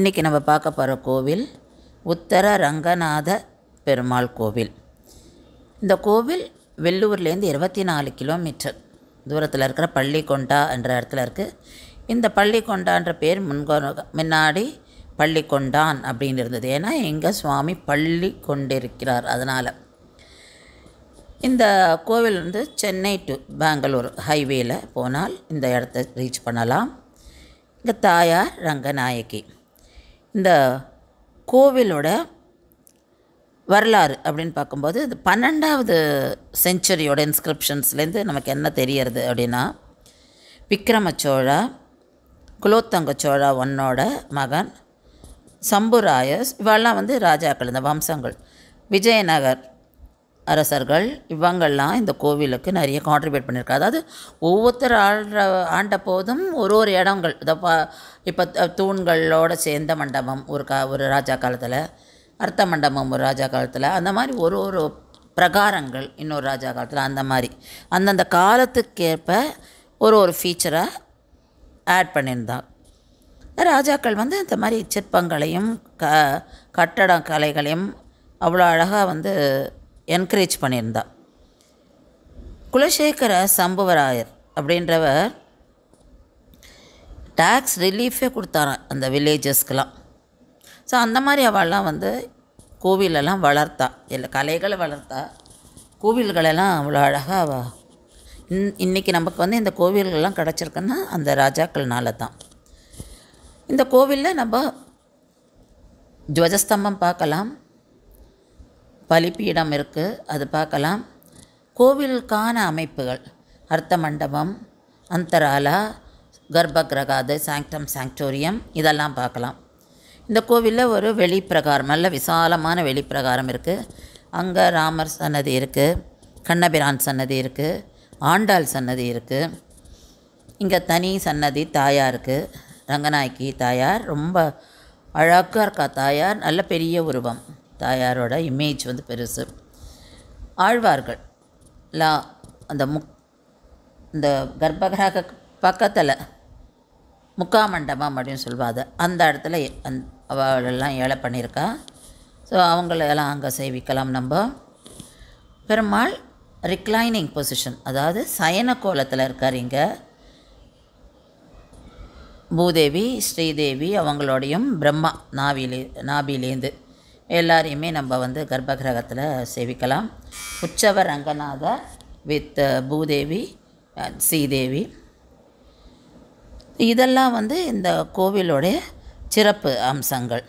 இன்றைக்கி நம்ம பார்க்க போகிற கோவில் உத்தர ரங்கநாத பெருமாள் கோவில். இந்த கோவில் வெள்ளூர்லேருந்து 24 கிலோமீட்டர் தூரத்தில் இருக்கிற பள்ளிக்கொண்டா என்ற இடத்துல இருக்குது. இந்த பள்ளிக்கொண்டான்ற பேர் முன்னாடி பள்ளிக்கொண்டான் அப்படின்னு இருந்தது. ஏன்னா எங்கள் சுவாமி பள்ளி கொண்டிருக்கிறார். அதனால் இந்த கோவில் வந்து சென்னை டு பெங்களூர் ஹைவேயில் போனால் இந்த இடத்த ரீச் பண்ணலாம். இங்கே தாயார் ரங்கநாயகி. இந்த கோவிலோட வரலாறு அப்படின்னு பார்க்கும்போது இது 12வது செஞ்சுரியோட இன்ஸ்கிரிப்ஷன்ஸ்லேருந்து நமக்கு என்ன தெரியறது அப்படின்னா, விக்ரம சோழா குலோத்துங்க சோழா ஒன்னோட மகன் சம்புராயஸ் இவெல்லாம் வந்து ராஜாக்கள், இந்த வம்சங்கள், விஜயநகர் அரசர்கள் இவங்கள்லாம் இந்த கோவிலுக்கு நிறைய கான்ட்ரிபியூட் பண்ணியிருக்காங்க. அதாவது ஒவ்வொருத்தர் ஆண்ட போதும் ஒரு இடங்கள் இப்போ தூண்களோடு சேர்ந்த மண்டபம் ஒரு ராஜா காலத்தில், அர்த்த மண்டபம் ஒரு ராஜா காலத்தில், அந்த மாதிரி ஒரு பிரகாரங்கள் இன்னொரு ராஜா காலத்தில், அந்த மாதிரி அந்தந்த காலத்துக்கேற்ப ஒரு ஃபீச்சராக ஆட் பண்ணியிருந்தாங்க. ராஜாக்கள் வந்து இந்த மாதிரி சிற்பங்களையும் கட்டட கலைகளையும் அவ்வளோ அழகாக வந்து என்கரேஜ் பண்ணியிருந்தா. குலசேகர சம்புவராயர் அப்படின்றவர் டேக்ஸ் ரிலீஃபே கொடுத்தாராம் அந்த வில்லேஜஸ்க்கெலாம். ஸோ அந்த மாதிரி அவள்லாம் வந்து கோவிலெல்லாம் வளர்த்தா, இல்லை கலைகளை வளர்த்தா, கோவில்களெல்லாம் அவ்வளோ அழகாக இன்றைக்கி நமக்கு வந்து இந்த கோவில்கள்லாம் கிடச்சிருக்குன்னா அந்த ராஜாக்கள்னால தான். இந்த கோவிலில் நம்ம துவஜஸ்தம்பம் பார்க்கலாம், பலிப்பீடம் இருக்குது, அது பார்க்கலாம். கோவிலுக்கான அமைப்புகள் அர்த்த மண்டபம், அந்தராலா, கர்ப்பகிரகாது, சாங்க்டம் சாங்க்டோரியம் இதெல்லாம் பார்க்கலாம். இந்த கோவிலில் ஒரு வெளிப்பிரகாரம், நல்ல விசாலமான வெளிப்பிரகாரம் இருக்குது. அங்கே ராமர் சன்னதி இருக்குது, கண்ணபிரான் சன்னதி இருக்குது, ஆண்டாள் சன்னதி இருக்குது. இங்கே தனி சன்னதி தாயாருக்கு, ரங்கநாயகி தாயார் ரொம்ப அழகாக இருக்கா. தாயார் நல்ல பெரிய உருவம், தாயாரோட இமேஜ் வந்து பெருசு. ஆழ்வார்கள் அந்த இந்த கர்ப்பகிரக பக்கத்தில் முக்காமண்டபம் அப்படின்னு சொல்லுவாங்க, அந்த இடத்துல அவளெல்லாம் ஏழை பண்ணியிருக்கா. ஸோ அவங்களெல்லாம் அங்கே சேவிக்கலாம். நம்ம பெருமாள் ரிக்ளைனிங் பொசிஷன், அதாவது சயன கோலத்தில் இருக்கார். இங்கே பூதேவி ஸ்ரீதேவி அவங்களோடையும் பிரம்மா நாபிலேருந்து எல்லாரையுமே நம்ம வந்து கர்ப்பகிரகத்தில் சேவிக்கலாம். உற்சவர் ரங்கநாதர் வித் பூதேவி ஸ்ரீதேவி. இதெல்லாம் வந்து இந்த கோவிலோடைய சிறப்பு அம்சங்கள்.